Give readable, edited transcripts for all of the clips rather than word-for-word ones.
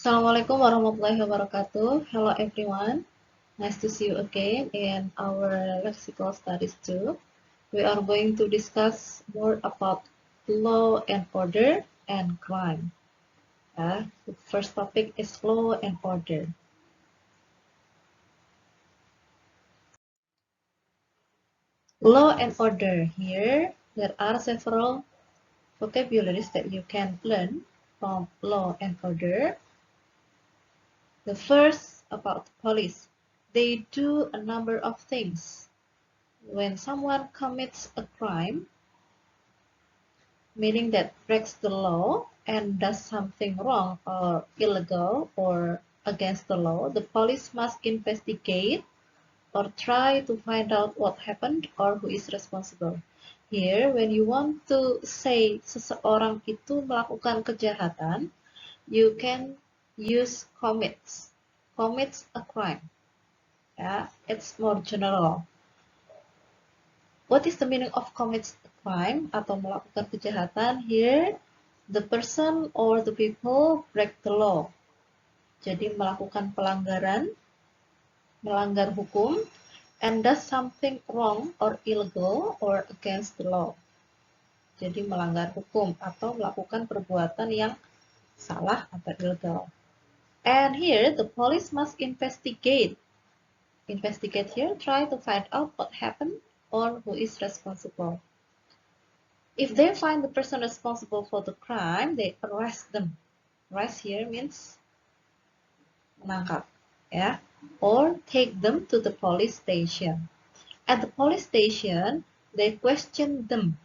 Assalamualaikum warahmatullahi wabarakatuh. Hello everyone. Nice to see you again in our lexical studies too. We are going to discuss more about law and order and crime. The first topic is law and order. Law and order. Here, there are several vocabularies that you can learn from law and order. The first about police. They do a number of things. When someone commits a crime, meaning that breaks the law and does something wrong or illegal or against the law, the police must investigate or try to find out what happened or who is responsible. Here, when you want to say seseorang itu melakukan kejahatan, you can use commits a crime. It's more general. What is the meaning of commits a crime atau melakukan kejahatan? Here, the person or the people break the law. Jadi melakukan pelanggaran, melanggar hukum, and does something wrong or illegal or against the law. Jadi melanggar hukum atau melakukan perbuatan yang salah atau illegal. And here, the police must investigate. Investigate here, try to find out what happened or who is responsible. If they find the person responsible for the crime, they arrest them. Arrest here means menangkap, or take them to the police station. At the police station, they question them.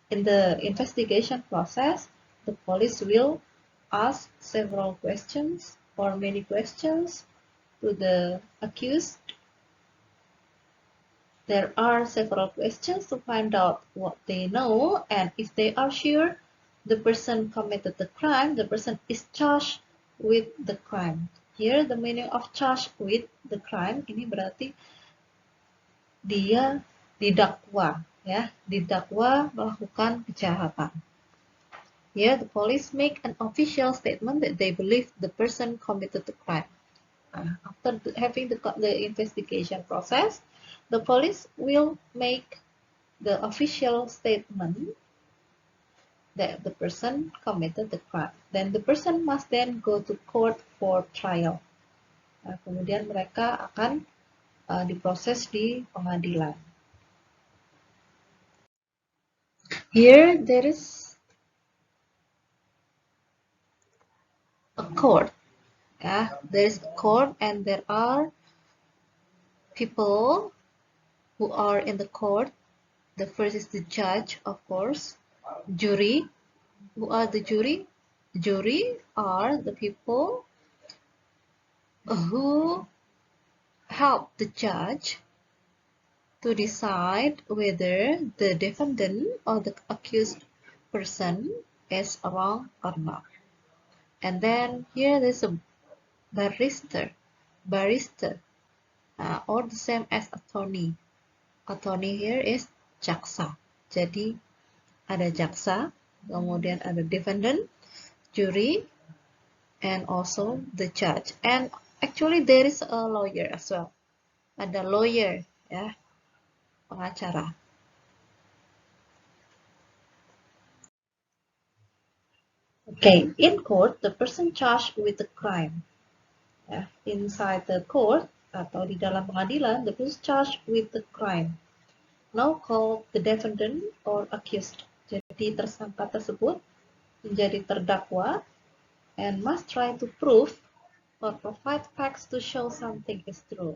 In the investigation process, the police will ask several questions or many questions to the accused. There are several questions to find out what they know, and if they are sure the person committed the crime, the person is charged with the crime. Here the meaning of charged with the crime ini berarti dia didakwa, didakwa melakukan kejahatan. Here the police make an official statement that they believe the person committed the crime. After having the investigation process, the police will make the official statement that the person committed the crime. Then the person must then go to court for trial. Kemudian mereka akan diproses di pengadilan. Here there is a court. There is a court and there are people who are in the court. The first is the judge, of course. Jury. Who are the jury? Jury are the people who help the judge to decide whether the defendant or the accused person is wrong or not. And then here there's a barrister, or the same as attorney. Attorney here is jaksa. Jadi ada jaksa, kemudian ada defendant, jury, and also the judge. And actually there is a lawyer as well. Ada lawyer, pengacara. Okay, in court, the person charged with the crime. Inside the court atau di dalam pengadilan, the person charged with the crime. Now called the defendant or accused. Jadi tersangka tersebut menjadi terdakwa and must try to prove or provide facts to show something is true,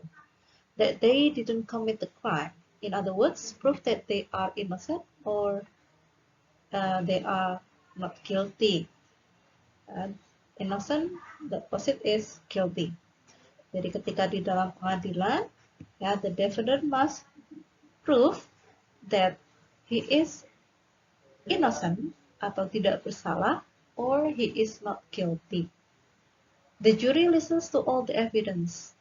that they didn't commit the crime. In other words, prove that they are innocent or they are not guilty. Innocent, the opposite is guilty. Jadi ketika di dalam pengadilan, the defendant must prove that he is innocent atau tidak bersalah or he is not guilty. The jury listens to all the evidence.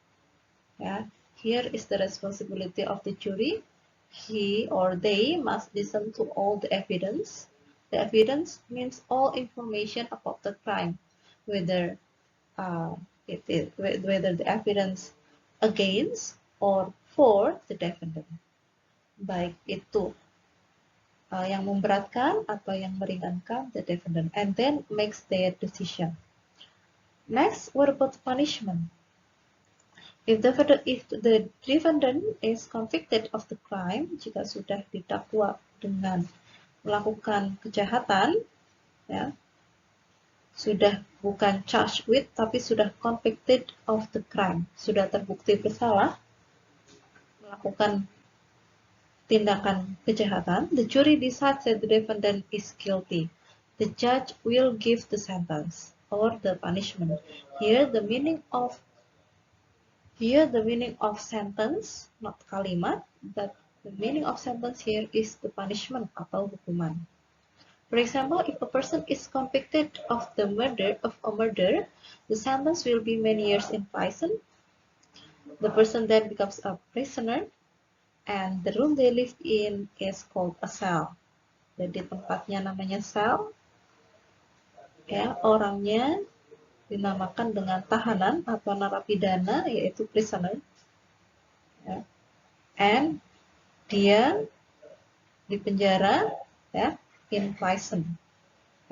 Here is the responsibility of the jury. He or they must listen to all the evidence. The evidence means all information about the crime. whether whether the evidence against or for the defendant, baik itu yang memberatkan atau yang meringankan the defendant, and then makes their decision. Next, what about punishment? If the defendant is convicted of the crime, jika sudah didakwa dengan melakukan kejahatan, ya, sudah bukan charged with, tapi sudah convicted of the crime, sudah terbukti bersalah melakukan tindakan kejahatan, the jury decides that the defendant is guilty. The judge will give the sentence or the punishment. Here the meaning of sentence, not kalimat, but the meaning of sentence here is the punishment atau hukuman. For example, if a person is convicted of a murder, the sentence will be many years in prison. The person then becomes a prisoner, and the room they live in is called a cell. Jadi tempatnya namanya cell, ya, orangnya dinamakan dengan tahanan atau narapidana, yaitu prisoner, ya. And dia dipenjara, ya, in prison,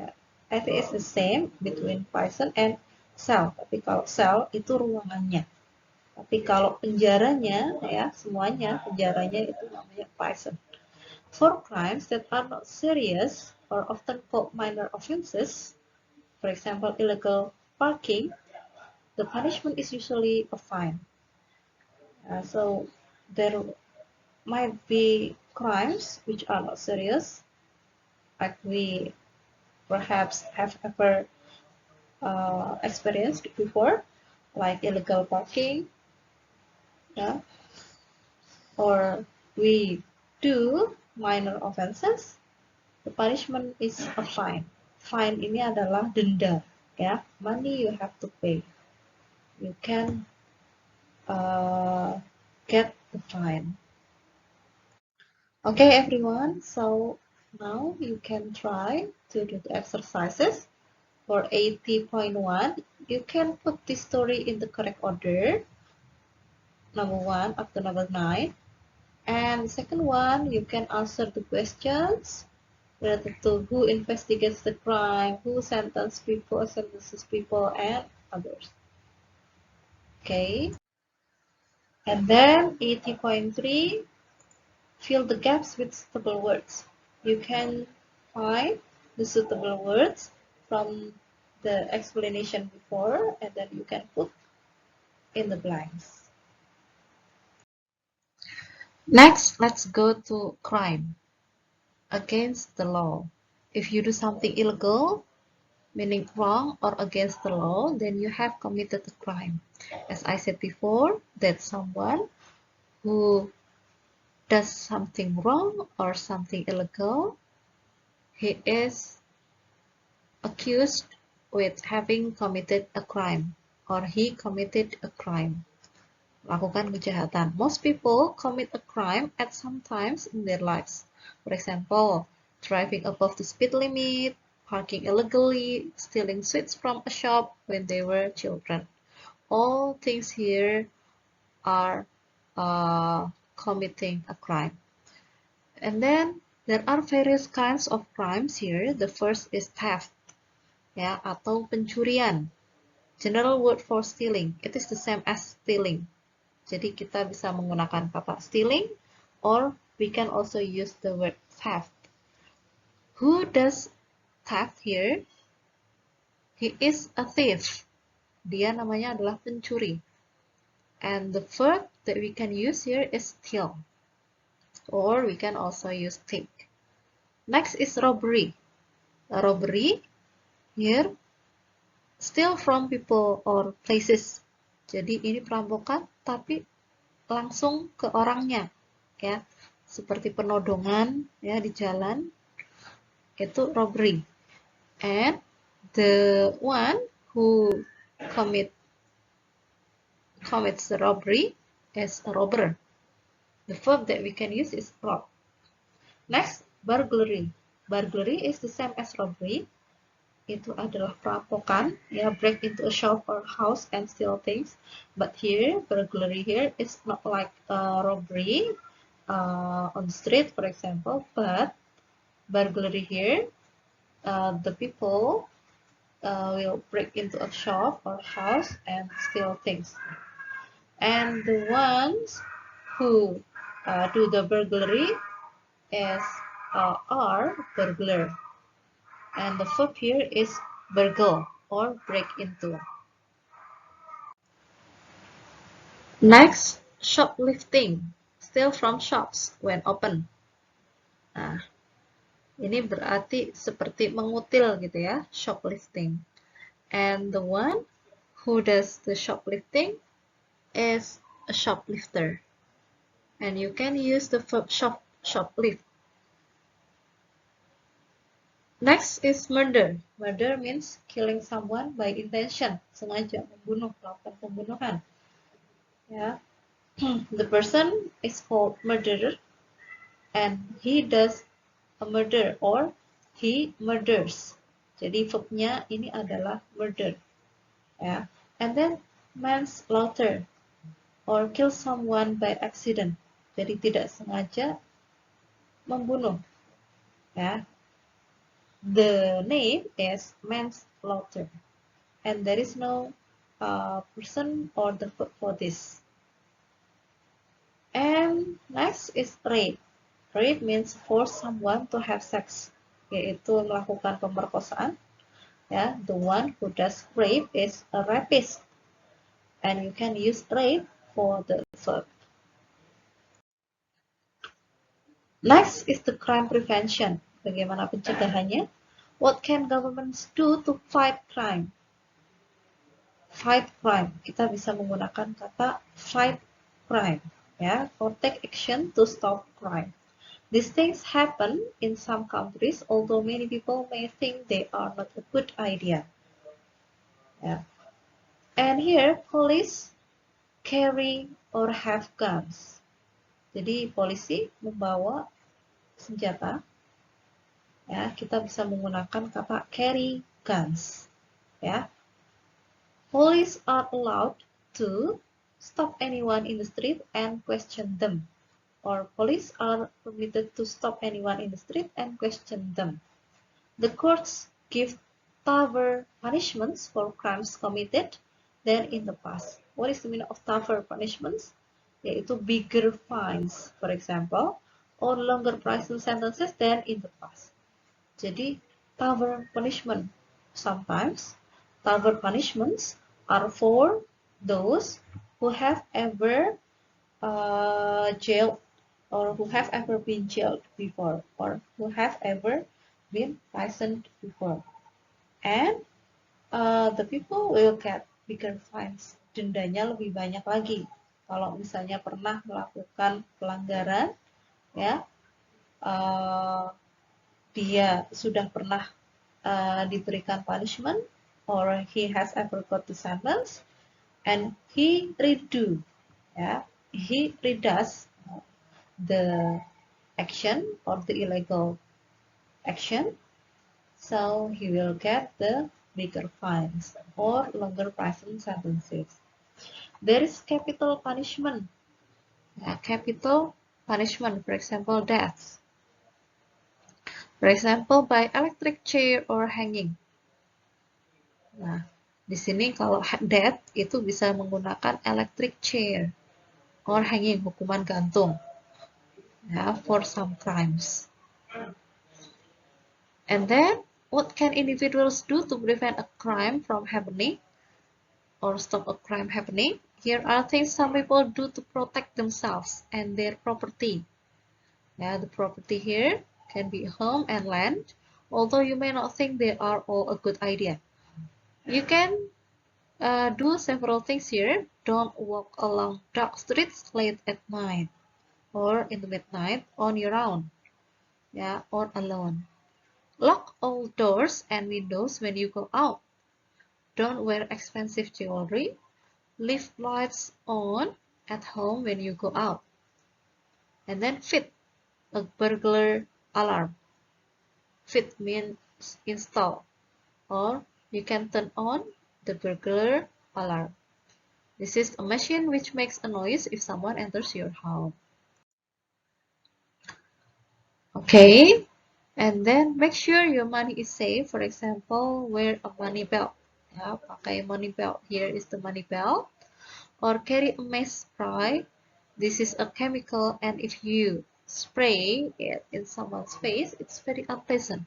ya. I think it's the same between prison and cell, tapi kalau cell itu ruangannya, tapi kalau penjaranya, ya, semuanya penjaranya itu namanya prison. For crimes that are not serious or often called minor offenses, for example illegal parking, the punishment is usually a fine. So there might be crimes which are not serious, like we perhaps have ever experienced before, like illegal parking, yeah, or we do minor offenses, the punishment is a fine. Fine ini adalah denda, ya, money you have to pay. You can get the fine. Okay, everyone, so now you can try to do the exercises. For 80.1, you can put this story in the correct order, number 1 up to number 9. And the second one, you can answer the questions related to who investigates the crime, who sentences people, and others. Okay. And then 80.3, fill the gaps with suitable words. You can find the suitable words from the explanation before, and then you can put in the blanks. Next, let's go to crime. Against the law. If you do something illegal, meaning wrong or against the law, then you have committed a crime. As I said before, that someone who does something wrong or something illegal, he is accused with having committed a crime, or he committed a crime. Melakukan kejahatan. Most people commit a crime at some times in their lives. For example, driving above the speed limit, parking illegally, stealing sweets from a shop when they were children. All things here are committing a crime. And then there are various kinds of crimes here. The first is theft, ya, atau pencurian. General word for stealing. It is the same as stealing. Jadi kita bisa menggunakan kata stealing, or we can also use the word theft. Who does theft here? He is a thief. Dia namanya adalah pencuri. And the verb that we can use here is steal, or we can also use take. Next is robbery. Robbery here, steal from people or places. Jadi ini perampokan tapi langsung ke orangnya, ya, seperti penodongan, ya, di jalan, itu robbery. And the one who commits the robbery is a robber. The verb that we can use is rob. Next, burglary. Burglary is the same as robbery. itu adalah perampokan, ya, break into a shop or house and steal things. But here, burglary here is not like robbery on the street, for example, but burglary here, the people will break into a shop or house and steal things. And the ones who do the burglary are burglar. And the verb here is burgle or break into. Next, shoplifting, steal from shops when open. Nah, ini berarti seperti mengutil gitu ya, shoplifting. And the one who does the shoplifting is a shoplifter. And you can use the verb shoplift. Next is murder. Murder means killing someone by intention, sengaja membunuh, melakukan pembunuhan. Ya, the person is called murderer, and he does a murder or he murders. Jadi verbnya ini adalah murder. Ya, and then manslaughter or kill someone by accident. Jadi tidak sengaja membunuh. Ya, the name is manslaughter, and there is no person or the verb for this. And next is rape. Rape means force someone to have sex, yaitu melakukan pemerkosaan. Ya, the one who does rape is a rapist, and you can use rape for the verb. Next is the crime prevention. Bagaimana pencegahannya? What can governments do to fight crime? Fight crime. Kita bisa menggunakan kata fight crime, ya, or take action to stop crime. These things happen in some countries, although many people may think they are not a good idea. Yeah. And here, police carry or have guns. Jadi polisi membawa senjata. Ya, kita bisa menggunakan kata carry guns. Ya. Police are allowed to stop anyone in the street and question them. Or police are permitted to stop anyone in the street and question them. The courts give tougher punishments for crimes committed than in the past. What is the meaning of tougher punishments? Yaitu bigger fines, for example, or longer prison sentences than in the past. Jadi, tougher punishment. Sometimes, tougher punishments are for those who have ever jailed or who have ever been jailed before, or who have ever been imprisoned before. And the people will get bigger fines. Dendanya lebih banyak lagi. Kalau misalnya pernah melakukan pelanggaran, ya, dia sudah pernah diberikan punishment, or he has ever got the sentence, and he redo, ya, he redoes the action or the illegal action, so he will get the bigger fines or longer prison sentences. There is capital punishment. Capital punishment, for example, death. For example, by electric chair or hanging. Nah, di sini kalau death itu bisa menggunakan electric chair or hanging, hukuman gantung. For some crimes. And then, what can individuals do to prevent a crime from happening or stop a crime happening? Here are things some people do to protect themselves and their property. The property here can be home and land, although you may not think they are all a good idea. You can do several things here. Don't walk along dark streets late at night or in the midnight on your own, or alone. Lock all doors and windows when you go out. Don't wear expensive jewelry. Leave lights on at home when you go out. And then fit a burglar alarm. Fit means install. or you can turn on the burglar alarm. This is a machine which makes a noise if someone enters your home. Okay, and then make sure your money is safe. For example, wear a money belt. Ya, pakai money belt. Here is the money belt. Or carry a mace spray. This is a chemical, and if you spray it in someone's face, it's very unpleasant.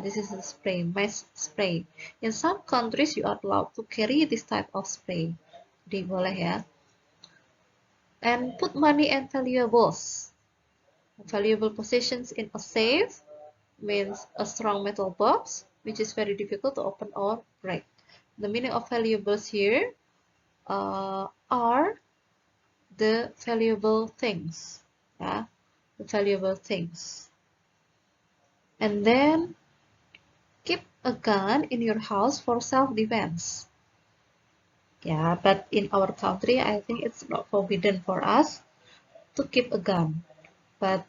This is a spray, mace spray. In some countries, you are allowed to carry this type of spray. Jadi boleh ya. And put money and valuables. Valuable possessions in a safe means a strong metal box, which is very difficult to open or break. The meaning of valuables here are the valuable things. Yeah, the valuable things. And then keep a gun in your house for self-defense. Yeah, but in our country, I think it's not forbidden for us to keep a gun. But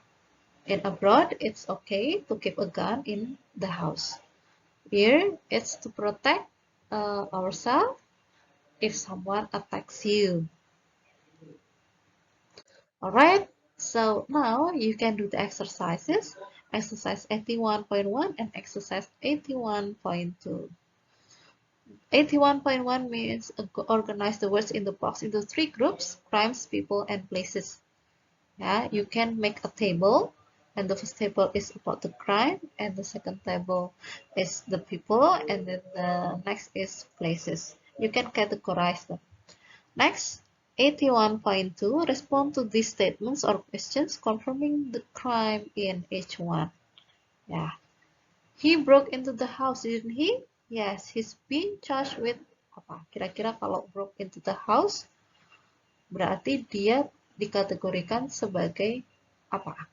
in abroad, it's okay to keep a gun in the house. Here, it's to protect ourselves if someone attacks you. Alright, so now you can do the exercises. Exercise 81.1 and exercise 81.2. 81.1 means organize the words in the box into 3 groups: crimes, people, and places. Yeah, you can make a table, and the first table is about the crime, and the second table is the people, and then the next is places. You can categorize them. Next, 81.2, respond to these statements or questions confirming the crime in each one. Yeah, he broke into the house, didn't he? Yes, he's being charged with apa? Kira-kira kalau broke into the house, berarti dia dikategorikan sebagai apa?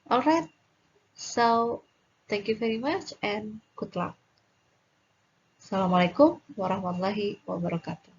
Alright, so thank you very much and good luck. Assalamualaikum warahmatullahi wabarakatuh.